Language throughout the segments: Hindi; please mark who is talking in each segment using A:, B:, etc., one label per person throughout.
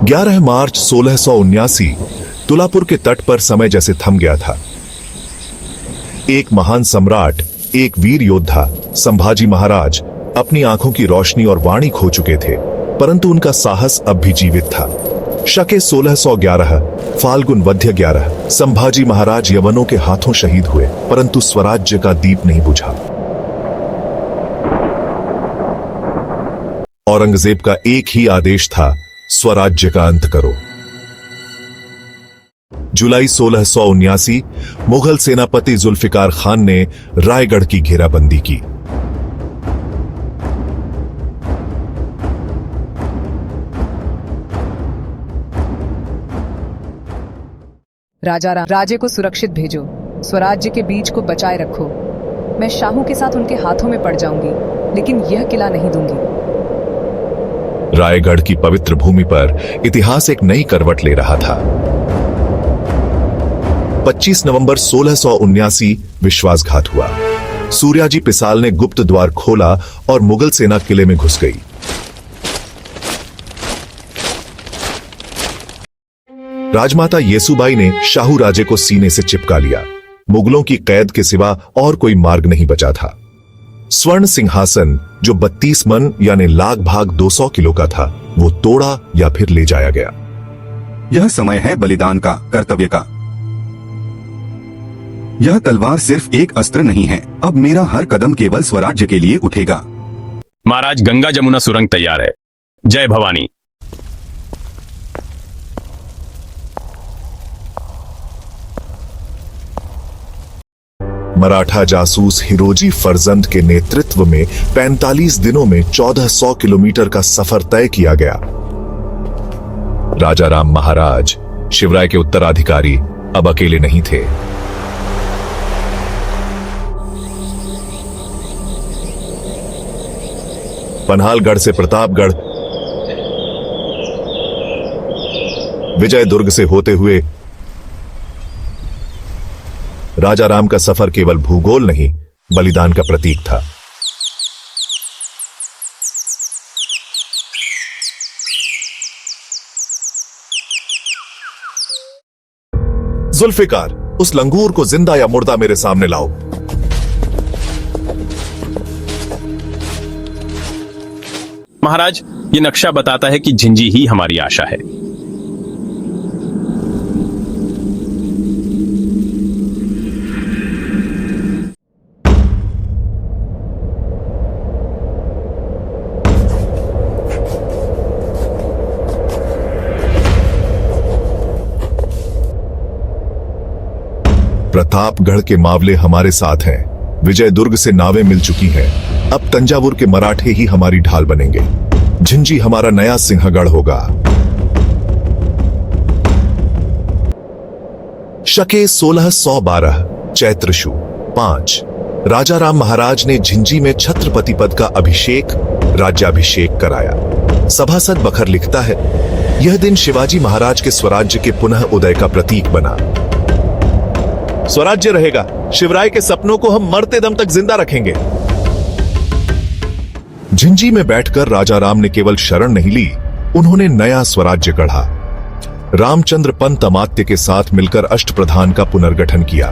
A: 11 मार्च 1679 तुलापुर के तट पर समय जैसे थम गया था। एक महान सम्राट, एक वीर योद्धा संभाजी महाराज अपनी आंखों की रोशनी और वाणी खो चुके थे, परंतु उनका साहस अब भी जीवित था। शके 1611 फाल्गुन वध्य 11 संभाजी महाराज यवनों के हाथों शहीद हुए, परंतु स्वराज्य का दीप नहीं बुझा। औरंगजेब का एक ही आदेश था, स्वराज्य का अंत करो। जुलाई 1679 मुगल सेनापति जुल्फिकार खान ने रायगढ़ की घेराबंदी की।
B: राजे को सुरक्षित भेजो, स्वराज्य के बीज को बचाए रखो। मैं शाहू के साथ उनके हाथों में पड़ जाऊंगी, लेकिन यह किला नहीं दूंगी।
A: रायगढ़ की पवित्र भूमि पर इतिहास एक नई करवट ले रहा था। 25 नवंबर 1679 विश्वासघात हुआ। सूर्याजी पिसाल ने गुप्त द्वार खोला और मुगल सेना किले में घुस गई। राजमाता येसुबाई ने शाहू राजे को सीने से चिपका लिया। मुगलों की कैद के सिवा और कोई मार्ग नहीं बचा था। स्वर्ण सिंहासन जो 32 मन यानी लाख भाग 200 किलो का था, वो तोड़ा या फिर ले जाया गया।
C: यह समय है बलिदान का, कर्तव्य का। यह तलवार सिर्फ एक अस्त्र नहीं है, अब मेरा हर कदम केवल स्वराज्य के लिए उठेगा।
D: महाराज, गंगा जमुना सुरंग तैयार है। जय भवानी।
A: मराठा जासूस हिरोजी फरजंद के नेतृत्व में 45 दिनों में 1400 किलोमीटर का सफर तय किया गया। राजा राम महाराज, शिवराय के उत्तराधिकारी, अब अकेले नहीं थे। पनहालगढ़ से प्रतापगढ़, विजय दुर्ग से होते हुए राजा राम का सफर केवल भूगोल नहीं, बलिदान का प्रतीक था। जुल्फिकार, उस लंगूर को जिंदा या मुर्दा मेरे सामने लाओ।
D: महाराज, ये नक्शा बताता है कि झिंझी ही हमारी आशा है।
A: प्रतापगढ़ के मावले हमारे साथ हैं। विजय दुर्ग से नावें मिल चुकी हैं। अब तंजावुर के मराठे ही हमारी ढाल बनेंगे। झिंझी हमारा नया सिंहगढ़ होगा। शके 1612 चैत्र शु 5 राजा राम महाराज ने झिंझी में छत्रपति पद का अभिषेक, राज्याभिषेक कराया। सभासद बखर लिखता है, यह दिन शिवाजी महाराज के स्वराज्य के पुनः उदय का प्रतीक बना। स्वराज्य रहेगा, शिवराय के सपनों को हम मरते दम तक जिंदा रखेंगे। झिंझी में बैठकर राजा राम ने केवल शरण नहीं ली, उन्होंने नया स्वराज्य गढ़ा। रामचंद्र पंत अमात्य के साथ मिलकर अष्टप्रधान का पुनर्गठन किया।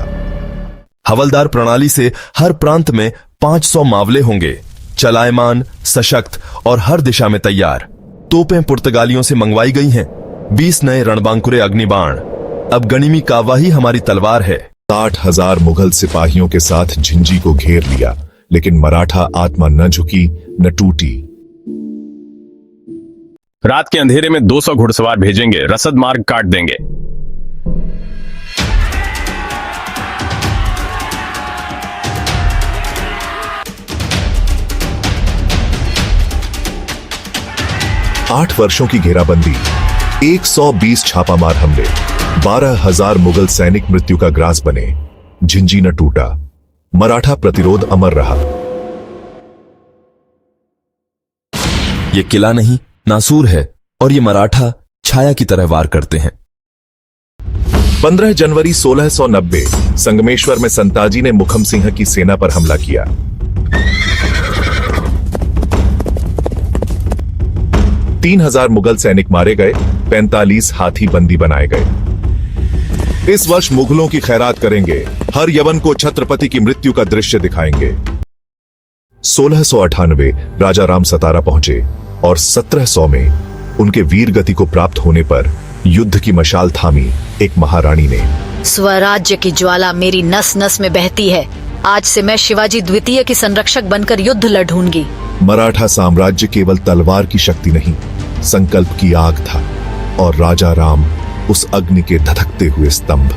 E: हवलदार प्रणाली से हर प्रांत में 500 मावले होंगे, चलायमान, सशक्त और हर दिशा में तैयार। तोपें पुर्तगालियों से मंगवाई गई हैं। 20 नए रणबांकुरे अग्निबाण। अब गणिमी कावा ही हमारी तलवार है।
A: 60,000 मुगल सिपाहियों के साथ झिंझी को घेर लिया, लेकिन मराठा आत्मा न झुकी, न टूटी।
D: रात के अंधेरे में 200 घुड़सवार भेजेंगे, रसद मार्ग काट देंगे।
A: आठ वर्षों की घेराबंदी, 120 छापामार हमले, 12,000 मुगल सैनिक मृत्यु का ग्रास बने। झिंझी न टूटा, मराठा प्रतिरोध अमर रहा।
E: ये किला नहीं, नासूर है, और ये मराठा छाया की तरह वार करते हैं।
A: 15 जनवरी 1690 संगमेश्वर में संताजी ने मुखम सिंह की सेना पर हमला किया। 3,000 मुगल सैनिक मारे गए, 45 हाथी बंदी बनाए गए। इस वर्ष मुगलों की खैरात करेंगे, हर यवन को छत्रपति की मृत्यु का दृश्य दिखाएंगे। 1698 राजा राम सतारा पहुंचे और 1700 में उनके वीर गति को प्राप्त होने पर युद्ध की मशाल थामी एक महारानी ने।
F: स्वराज्य की ज्वाला मेरी नस नस में बहती है। आज से मैं शिवाजी द्वितीय की संरक्षक बनकर युद्ध लड़ूंगी।
A: मराठा साम्राज्य केवल तलवार की शक्ति नहीं, संकल्प की आग था और राजा राम उस अग्नि के धधकते हुए स्तंभ।